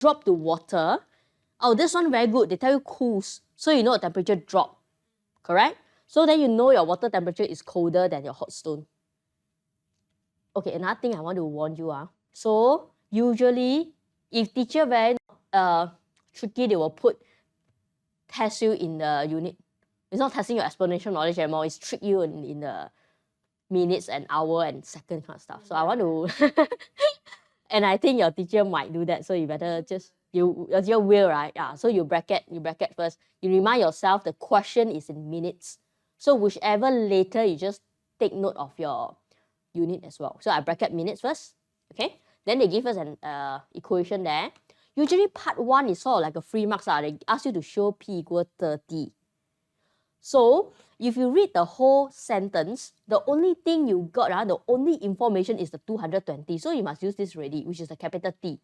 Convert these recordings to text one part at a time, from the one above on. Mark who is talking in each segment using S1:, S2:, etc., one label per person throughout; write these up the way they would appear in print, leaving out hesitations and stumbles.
S1: drop to water. Oh, this one very good. They tell you cools. So you know the temperature drop. Correct? So then you know your water temperature is colder than your hot stone. Okay, another thing I want to warn you. So usually, if teacher very tricky, they will test you in the unit. It's not testing your exponential knowledge anymore. It's trick you in the minutes and hour and second kind of stuff. So I want to, and I think your teacher might do that. So you better just, it's your will, right? Yeah. So you bracket first. You remind yourself the question is in minutes. So whichever later, you just take note of your unit as well. So I bracket minutes first. Okay. Then they give us an equation there. Usually part 1 is sort of like a free marks. They ask you to show p equal 30. So if you read the whole sentence, the only thing you got, the only information is the 220. So you must use this already, which is the capital T.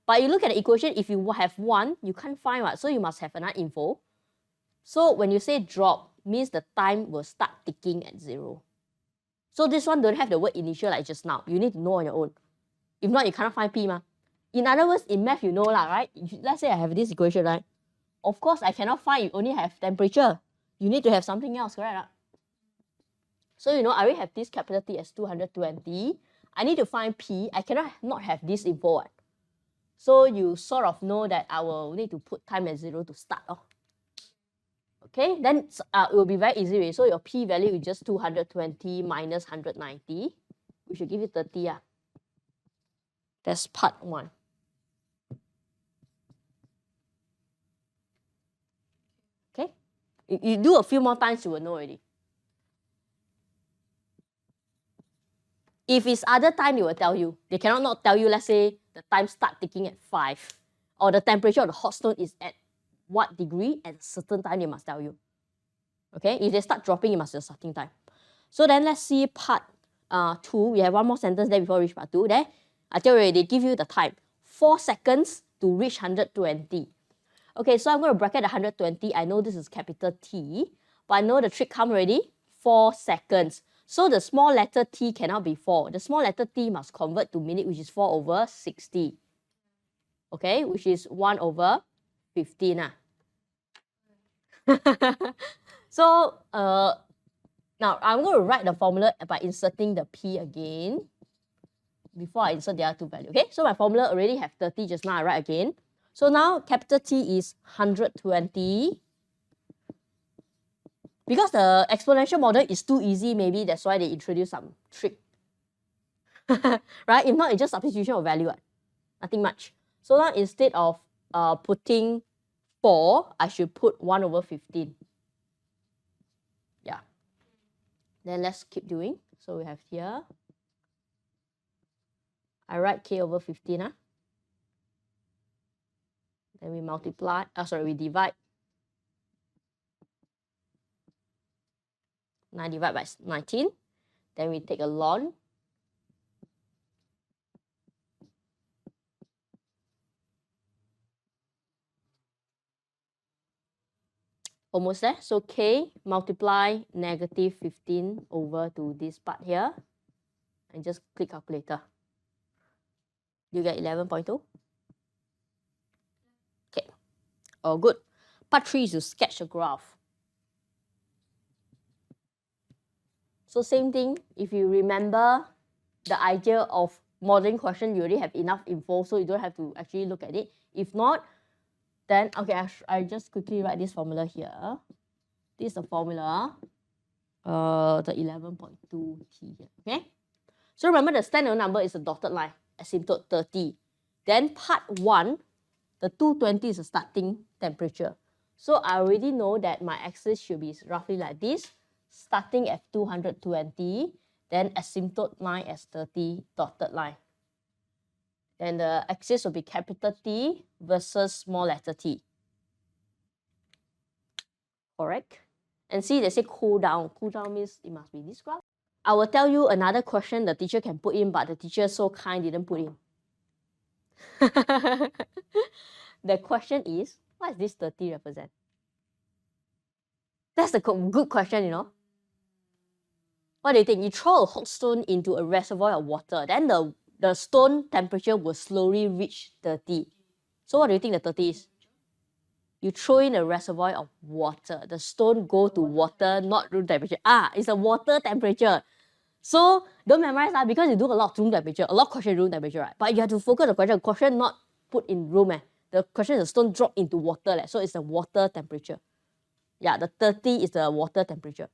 S1: But you look at the equation, if you have 1, you can't find what, so you must have another info. So when you say drop, means the time will start ticking at 0. So this one don't have the word initial like just now. You need to know on your own. If not, you cannot find P. In other words, in math, you know, right? Let's say I have this equation, right? Of course, I cannot find, you only have temperature. You need to have something else, correct? So, you know, I already have this capital T as 220. I need to find P. I cannot not have this info. So you sort of know that I will need to put time at 0 to start. Okay, then it will be very easy. So your P value is just 220 minus 190. We should give it 30. That's part 1. Okay, you do a few more times, you will know already. If it's other time, they will tell you. They cannot not tell you, let's say, the time start ticking at 5. Or the temperature of the hot stone is at what degree at a certain time, they must tell you. Okay, if they start dropping, you must have starting time. So then let's see part 2. We have one more sentence there before we reach part 2. There, I tell you, they give you the time. 4 seconds to reach 120. Okay, so I'm going to bracket the 120. I know this is capital T, but I know the trick come already. 4 seconds. So the small letter t cannot be 4. The small letter t must convert to minute, which is 4 over 60. Okay, which is 1 over 15. So now I'm going to write the formula by inserting the p again before I insert the other two values. Okay, so my formula already have 30 just now. I write again. So now capital T is 120. Because the exponential model is too easy, maybe that's why they introduce some trick. Right? If not, it's just substitution of value. Nothing much. So now instead of putting 4, I should put 1 over 15. Yeah. Then let's keep doing. So we have here. I write k over 15. Then we multiply. We divide. 9 divided by 19. Then we take a ln. Almost there. So k multiply negative 15 over to this part here. And just click calculator. You get 11.2. Okay. Oh, good. Part 3 is to sketch a graph. So same thing, if you remember the idea of modeling question, you already have enough info, so you don't have to actually look at it. If not, then, okay, I just quickly write this formula here. This is the formula, the 11.2 T here, okay? So remember the standard number is a dotted line, asymptote 30. Then part 1, the 220 is the starting temperature. So I already know that my axis should be roughly like this, starting at 220, then asymptote line as 30, dotted line. And the axis will be capital T versus small letter t. Correct? And see, they say cool down. Cool down means it must be this graph. I will tell you another question the teacher can put in, but the teacher so kind didn't put in. The question is, what does this 30 represent? That's a good question, you know. What do you think? You throw a hot stone into a reservoir of water, then the stone temperature will slowly reach 30. So what do you think the 30 is? You throw in a reservoir of water. The stone go to water, not room temperature. It's a water temperature. So don't memorize that because you do a lot of room temperature, a lot of question room temperature, right? But you have to focus on the question not put in room. The question is the stone drop into water. So it's the water temperature. Yeah, the 30 is the water temperature.